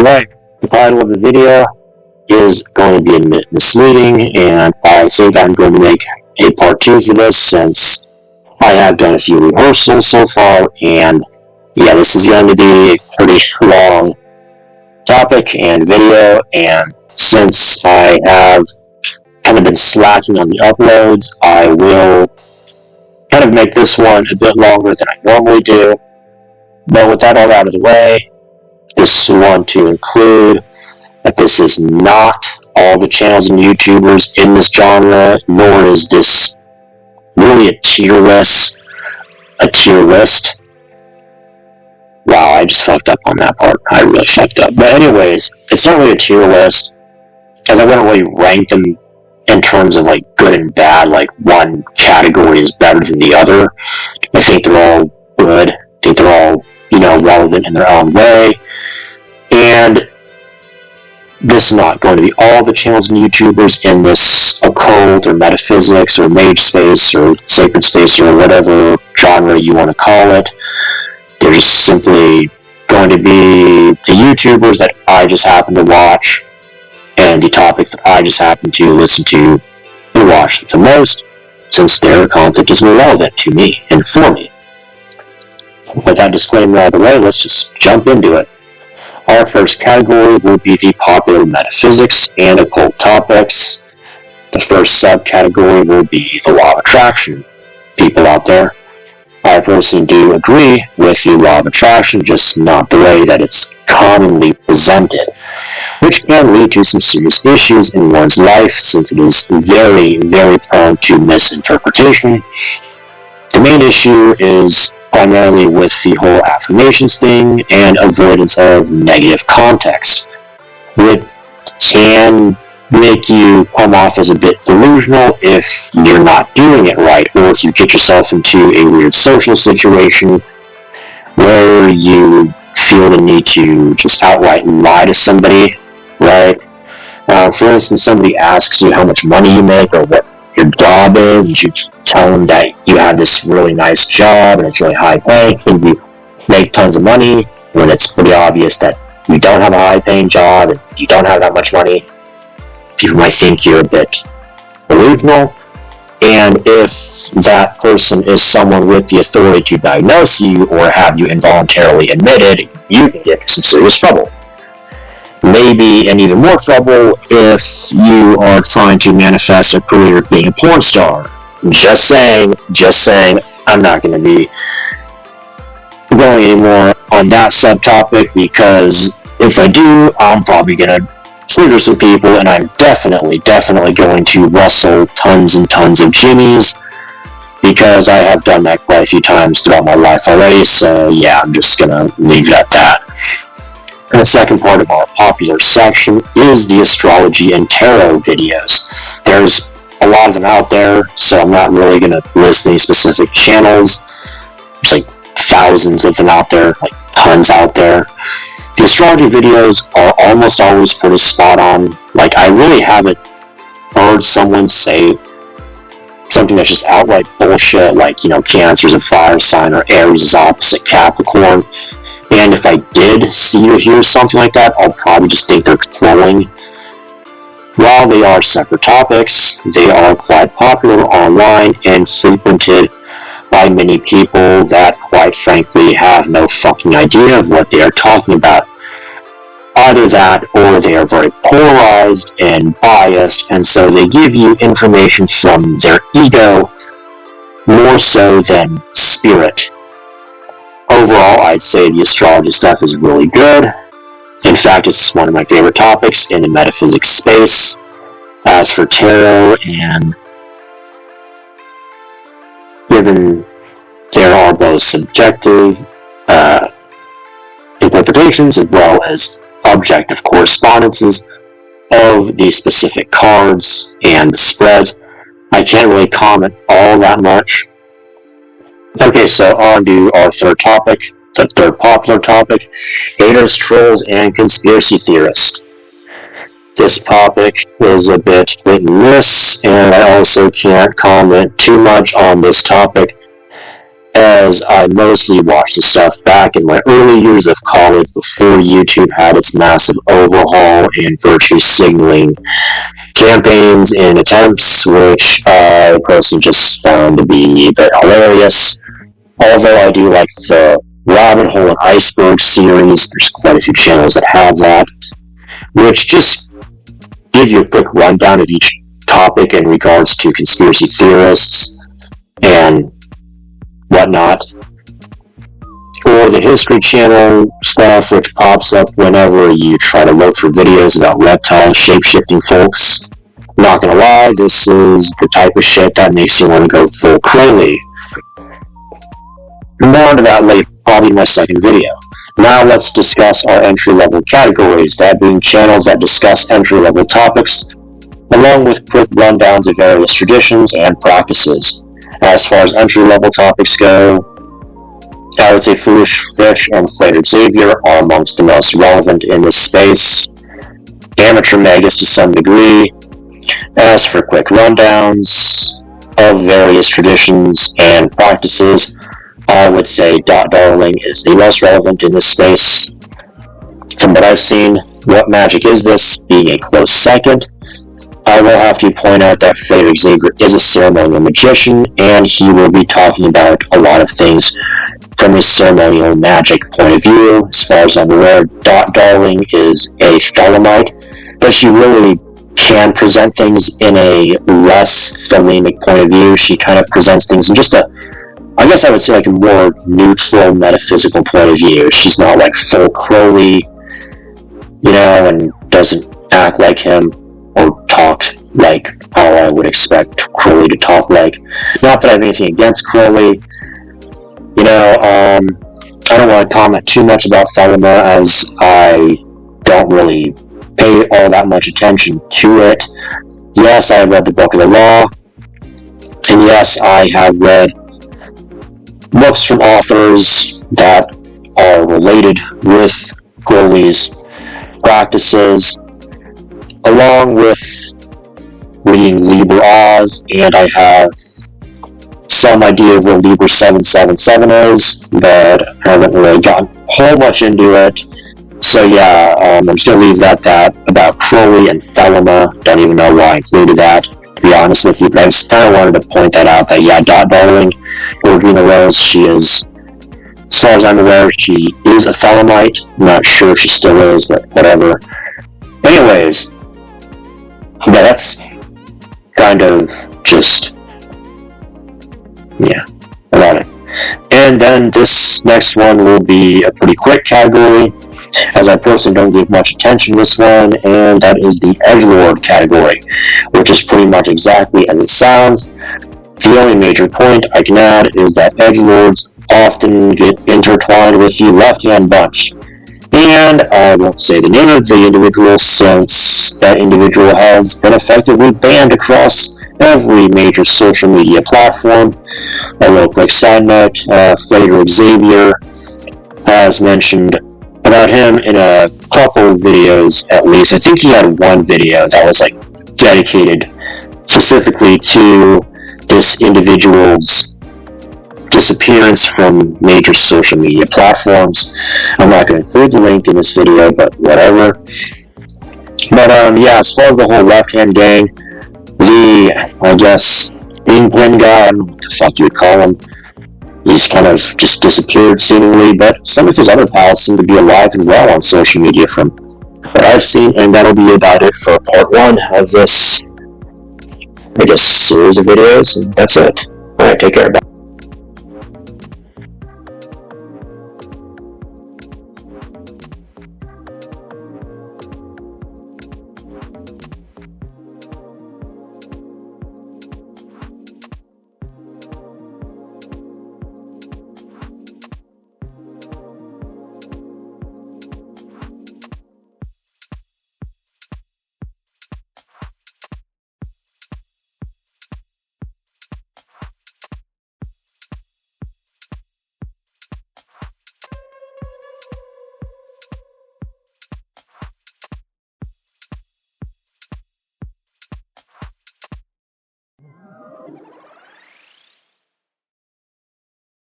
Right. The title of the video is going to be a bit misleading, and I think I'm going to make a part 2 for this since I have done a few rehearsals so far, and yeah, this is going to be a pretty long topic and video, and since I have kind of been slacking on the uploads, I will kind of make this one a bit longer than I normally do. But with that all out of the way, just want to include that this is not all the channels and YouTubers in this genre, nor is this really a tier list. Wow, I just fucked up on that part. I really fucked up. But anyways, it's not really a tier list, because I wouldn't really rank them in terms of like good and bad, like one category is better than the other. I think they're all good. I think they're all, relevant in their own way. And this is not going to be all the channels and YouTubers in this occult or metaphysics or mage space or sacred space or whatever genre you want to call it. They're just simply going to be the YouTubers that I just happen to watch and the topics that I just happen to listen to and watch the most, since their content is more relevant to me and for me. With that disclaimer out of the way, let's just jump into it. Our first category will be the popular metaphysics and occult topics. The first subcategory will be the law of attraction. People out there, I personally do agree with the law of attraction, just not the way that it's commonly presented, which can lead to some serious issues in one's life since it is very, very prone to misinterpretation. The main issue is primarily with the whole affirmations thing and avoidance of negative context, which can make you come off as a bit delusional if you're not doing it right, or if you get yourself into a weird social situation where you feel the need to just outright lie to somebody, right? For instance, somebody asks you how much money you make or what your job is, and you tell them that you have this really nice job and it's really high paying and you make tons of money, when it's pretty obvious that you don't have a high paying job and you don't have that much money. People might think you're a bit delusional, and if that person is someone with the authority to diagnose you or have you involuntarily admitted, you can get into some serious trouble. Maybe in even more trouble if you are trying to manifest a career of being a porn star. Just saying, I'm not going to be going anymore on that subtopic, because if I do, I'm probably going to trigger some people, and I'm definitely going to rustle tons and tons of jimmies, because I have done that quite a few times throughout my life already, so yeah, I'm just going to leave it at that. And the second part of our popular section is the astrology and tarot videos. There's a lot of them out there, so I'm not really going to list any specific channels. There's like thousands of them out there, like tons out there. The astrology videos are almost always pretty spot on. Like, I really haven't heard someone say something that's just outright bullshit, like, Cancer is a fire sign or Aries is opposite Capricorn. And if I did see or hear something like that, I'll probably just think they're trolling. While they are separate topics, they are quite popular online and frequented by many people that, quite frankly, have no fucking idea of what they are talking about. Either that, or they are very polarized and biased, and so they give you information from their ego more so than spirit. Overall, I'd say the astrology stuff is really good. In fact, it's one of my favorite topics in the metaphysics space. As for tarot, and given there are both subjective interpretations as well as objective correspondences of the specific cards and the spreads, I can't really comment all that much. Okay, so on to our third topic, the third popular topic, haters, trolls, and conspiracy theorists. This topic is a bit hit and miss, and I also can't comment too much on this topic as I mostly watched the stuff back in my early years of college before YouTube had its massive overhaul and virtue signaling campaigns and attempts, which I personally just found to be a bit hilarious. Although I do like the Rabbit Hole and Iceberg series, there's quite a few channels that have that, which just give you a quick rundown of each topic in regards to conspiracy theorists and whatnot. Or the History Channel stuff, which pops up whenever you try to look for videos about reptile shape-shifting folks. I'm not gonna lie, this is the type of shit that makes you want to go full Crowley. More into that later, probably in my second video. Now let's discuss our entry-level categories, that being channels that discuss entry-level topics, along with quick rundowns of various traditions and practices. As far as entry-level topics go, I would say Foolish Fish and Flated Xavier are amongst the most relevant in this space. Amateur Magus to some degree. As for quick rundowns of various traditions and practices, I would say Dot Darling is the most relevant in this space. From what I've seen, What Magic Is This being a close second. I will have to point out that Flated Xavier is a ceremonial magician, and he will be talking about a lot of things from his ceremonial magic point of view. As far as I'm aware, Dot Darling is a Thelemite, but she really can present things in a less Thelemic point of view. She kind of presents things in just I guess I would say like a more neutral metaphysical point of view. She's not like full Crowley, and doesn't act like him or talk like how I would expect Crowley to talk like. Not that I have anything against Crowley. I don't want to comment too much about Thelema, as I don't really pay all that much attention to it. Yes, I have read the Book of the Law, and yes, I have read books from authors that are related with Crowley's practices, along with reading Liber Oz, and I have some idea of what Liber 777 is, but I haven't really gotten a whole much into it. So yeah, I'm just going to leave that about Crowley and Thelema. Don't even know why I included that, to be honest with you, but I just kind of wanted to point that out, that yeah, Dot Darling, Georgina Rose, she is, as far as I'm aware, she is a Thelemite. I'm not sure if she still is, but whatever. Anyways, yeah, that's kind of just, yeah, about it. And then this next one will be a pretty quick category, as I personally don't give much attention to this one, and that is the Edgelord category, which is pretty much exactly as it sounds. The only major point I can add is that Edgelords often get intertwined with the left-hand bunch. And I won't say the name of the individual, since that individual has been effectively banned across every major social media platform. A little quick side note, Flated Xavier has mentioned about him in a couple videos at least. I think he had one video that was like dedicated specifically to this individual's disappearance from major social media platforms. I'm not going to include the link in this video, but whatever. But yeah, as far as the whole left-hand gang, I guess, Ingwen guy, I don't know what the fuck you would call him, he's kind of just disappeared seemingly, but some of his other pals seem to be alive and well on social media from what I've seen, and that'll be about it for part 1 of this, I guess, series of videos, and that's it. Alright, take care, bye.